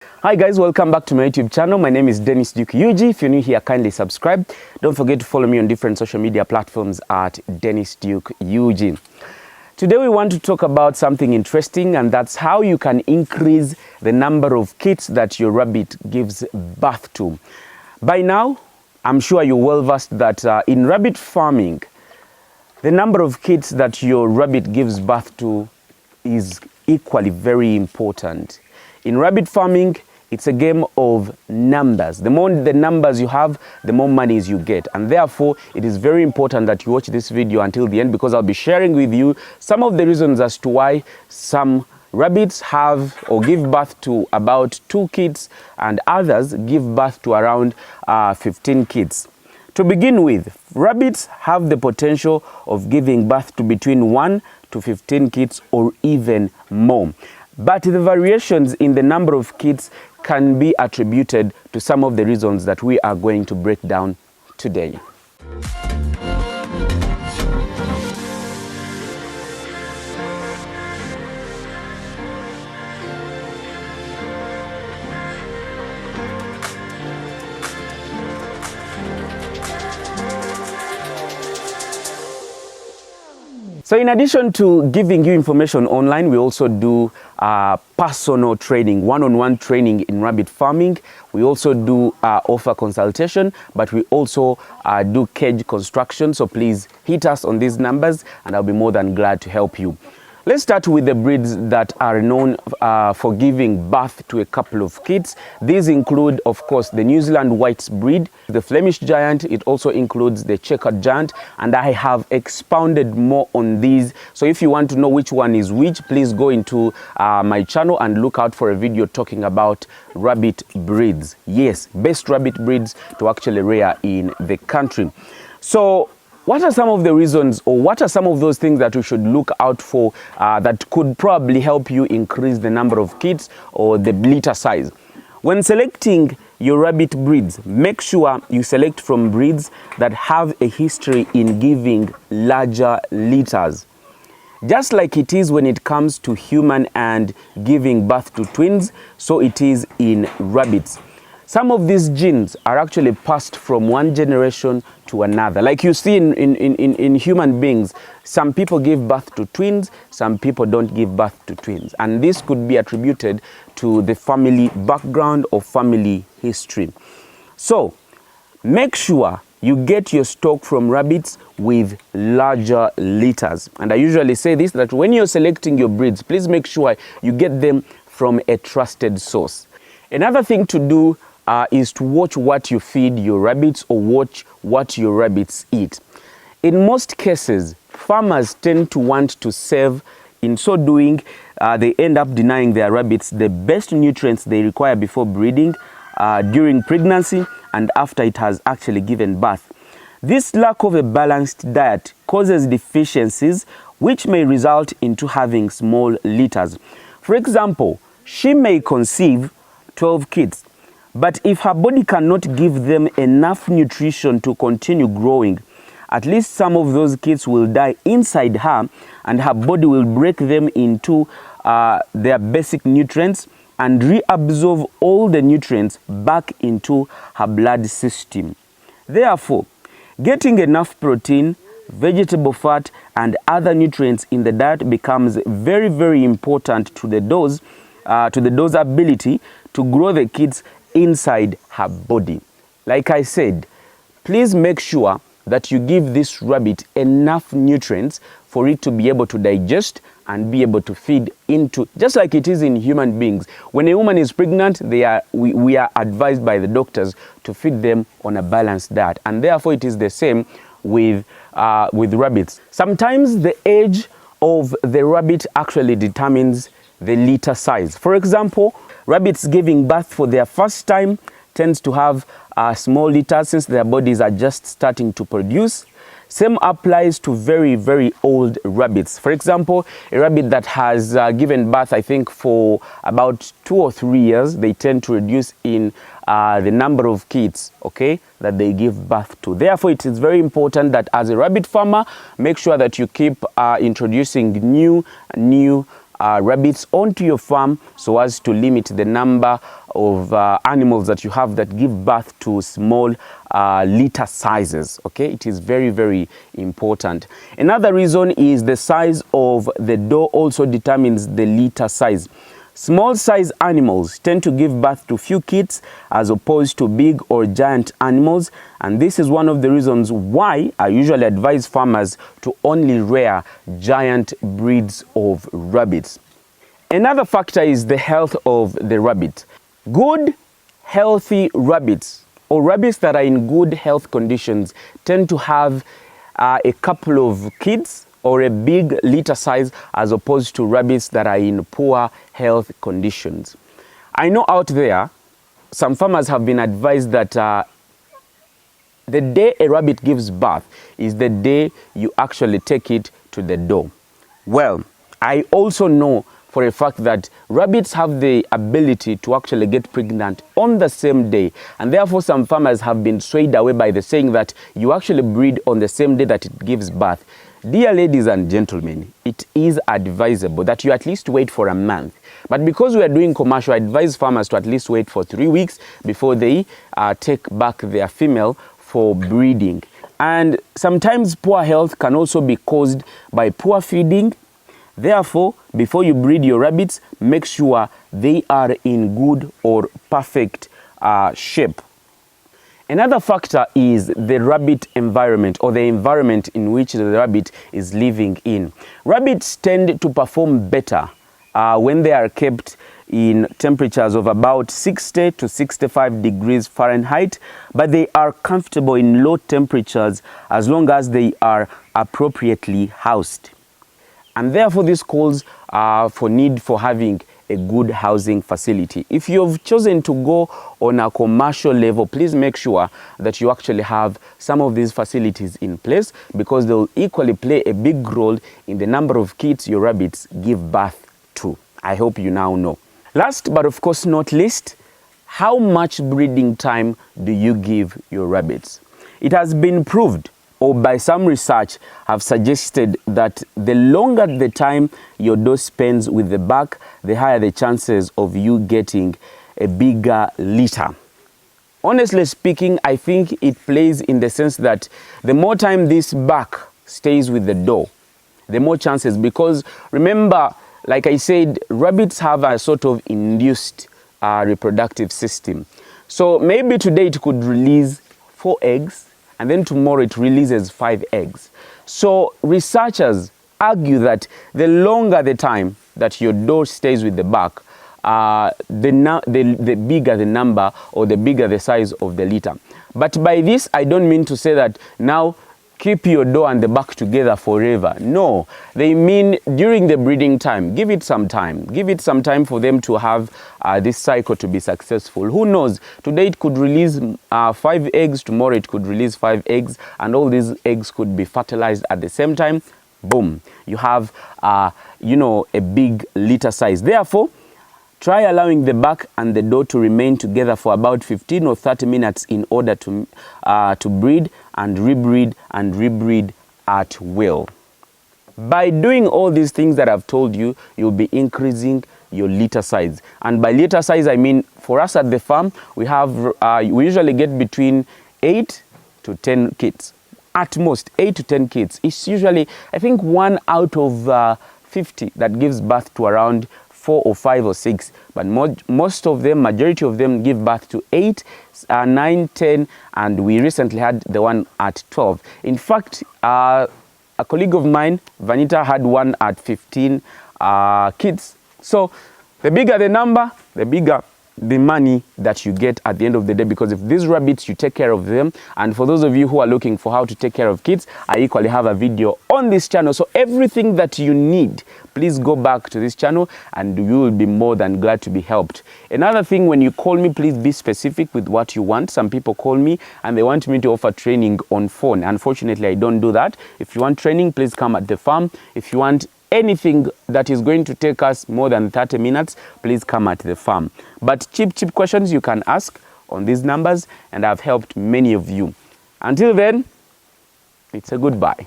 Hi guys, welcome back to my YouTube channel. My name is Dennis Duke UG. If you're new here, kindly subscribe. Don't forget to follow me on different social media platforms at Dennis Duke UG. Today we want to talk about something interesting, and that's how you can increase the number of kids that your rabbit gives birth to. By now, I'm sure you're well versed that in rabbit farming, the number of kids that your rabbit gives birth to is equally very important. In rabbit farming, it's a game of numbers. The more the numbers you have, the more monies you get. And therefore, it is very important that you watch this video until the end, because I'll be sharing with you some of the reasons as to why some rabbits have or give birth to about 2 kids and others give birth to around 15 kids. To begin with, rabbits have the potential of giving birth to between 1 to 15 kids or even more. But the variations in the number of kids can be attributed to some of the reasons that we are going to break down today. So in addition to giving you information online, we also do personal training, one-on-one training in rabbit farming. We also do offer consultation, but we also do cage construction. So please hit us on these numbers and I'll be more than glad to help you. Let's start with the breeds that are known for giving birth to a couple of kids. These include, of course, the New Zealand Whites breed, the Flemish Giant. It also includes the Checkered Giant, and I have expounded more on these. So if you want to know which one is which, please go into my channel and look out for a video talking about rabbit breeds. Yes, best rabbit breeds to actually rear in the country. So what are some of the reasons, or what are some of those things that we should look out for that could probably help you increase the number of kids or the litter size? When selecting your rabbit breeds, make sure you select from breeds that have a history in giving larger litters. Just like it is when it comes to human and giving birth to twins, so it is in rabbits. Some of these genes are actually passed from one generation to another. Like you see in human beings, some people give birth to twins, some people don't give birth to twins. And this could be attributed to the family background or family history. So make sure you get your stock from rabbits with larger litters. And I usually say this, that when you're selecting your breeds, please make sure you get them from a trusted source. Another thing to do is to watch what you feed your rabbits or watch what your rabbits eat. In most cases, farmers tend to want to save. In so doing, they end up denying their rabbits the best nutrients they require before breeding, during pregnancy, and after it has actually given birth. This lack of a balanced diet causes deficiencies, which may result into having small litters. For example, she may conceive 12 kids, but if her body cannot give them enough nutrition to continue growing, at least some of those kids will die inside her, and her body will break them into their basic nutrients and reabsorb all the nutrients back into her blood system. Therefore, getting enough protein, vegetable fat, and other nutrients in the diet becomes very, very important to the doe's ability to grow the kids inside her body. Like I said, please make sure that you give this rabbit enough nutrients for it to be able to digest and be able to feed into, just like it is in human beings. When a woman is pregnant, we are advised by the doctors to feed them on a balanced diet, and therefore it is the same with rabbits. Sometimes the age of the rabbit actually determines the litter size. For example, rabbits giving birth for their first time tends to have small litters since their bodies are just starting to produce. Same applies to very, very old rabbits. For example, a rabbit that has given birth, I think, for about 2 or 3 years, they tend to reduce in the number of kids, okay, that they give birth to. Therefore, it is very important that as a rabbit farmer, make sure that you keep introducing new rabbits onto your farm so as to limit the number animals that you have that give birth to small litter sizes. Okay, it is very, very important. Another reason is the size of the doe also determines the litter size. Small size animals tend to give birth to few kids as opposed to big or giant animals, and this is one of the reasons why I usually advise farmers to only rear giant breeds of rabbits. Another factor is the health of the rabbit. Good, healthy rabbits, or rabbits that are in good health conditions, tend to have a couple of kids or a big litter size as opposed to rabbits that are in poor health conditions. I know out there some farmers have been advised that the day a rabbit gives birth is the day you actually take it to the door. Well, I also know for a fact that rabbits have the ability to actually get pregnant on the same day, and therefore some farmers have been swayed away by the saying that you actually breed on the same day that it gives birth. Dear ladies and gentlemen, it is advisable that you at least wait for a month. But because we are doing commercial, I advise farmers to at least wait for 3 weeks before they take back their female for breeding. And sometimes poor health can also be caused by poor feeding. Therefore, before you breed your rabbits, make sure they are in good or perfect shape. Another factor is the rabbit environment, or the environment in which the rabbit is living in. Rabbits tend to perform better when they are kept in temperatures of about 60 to 65 degrees Fahrenheit, but they are comfortable in low temperatures as long as they are appropriately housed. And therefore this calls for need for having a good housing facility. If you've chosen to go on a commercial level, please make sure that you actually have some of these facilities in place, because they'll equally play a big role in the number of kids your rabbits give birth to. I hope you now know. Last but of course not least, how much breeding time do you give your rabbits? It has been proved, or by some research have suggested, that the longer the time your doe spends with the buck, the higher the chances of you getting a bigger litter. Honestly speaking, I think it plays in the sense that the more time this buck stays with the doe, the more chances, because remember, like I said, rabbits have a sort of induced reproductive system. So maybe today it could release 4 eggs, and then tomorrow it releases 5 eggs. So researchers argue that the longer the time that your doe stays with the buck, the bigger the number, or the bigger the size of the litter. But by this, I don't mean to say that now keep your doe and the buck together forever. No, they mean during the breeding time, give it some time. Give it some time for them to have this cycle to be successful. Who knows? Today it could release 5 eggs, tomorrow it could release 5 eggs, and all these eggs could be fertilized at the same time. Boom, you have a big litter size. Therefore, try allowing the buck and the doe to remain together for about 15 or 30 minutes in order to breed and rebreed at will. By doing all these things that I've told you, you'll be increasing your litter size. And by litter size, I mean, for us at the farm, we usually get between 8 to 10 kids. At most, 8 to 10 kids. It's usually, I think, 1 out of 50 that gives birth to around 4 or 5 or 6, but most of them, majority of them, give birth to 8, 9, 10, and we recently had the one at 12. In fact, a colleague of mine, Vanita, had one at 15 kids. So the bigger the number, the bigger the money that you get at the end of the day, because if these rabbits, you take care of them. And for those of you who are looking for how to take care of kids, I equally have a video on this channel. So everything that you need, please go back to this channel and you will be more than glad to be helped. Another thing, when you call me, please be specific with what you want. Some people call me and they want me to offer training on phone. Unfortunately, I don't do that. If you want training, please come at the farm. If you want anything that is going to take us more than 30 minutes, please come at the farm. But cheap questions you can ask on these numbers, and I've helped many of you. Until then, it's a goodbye.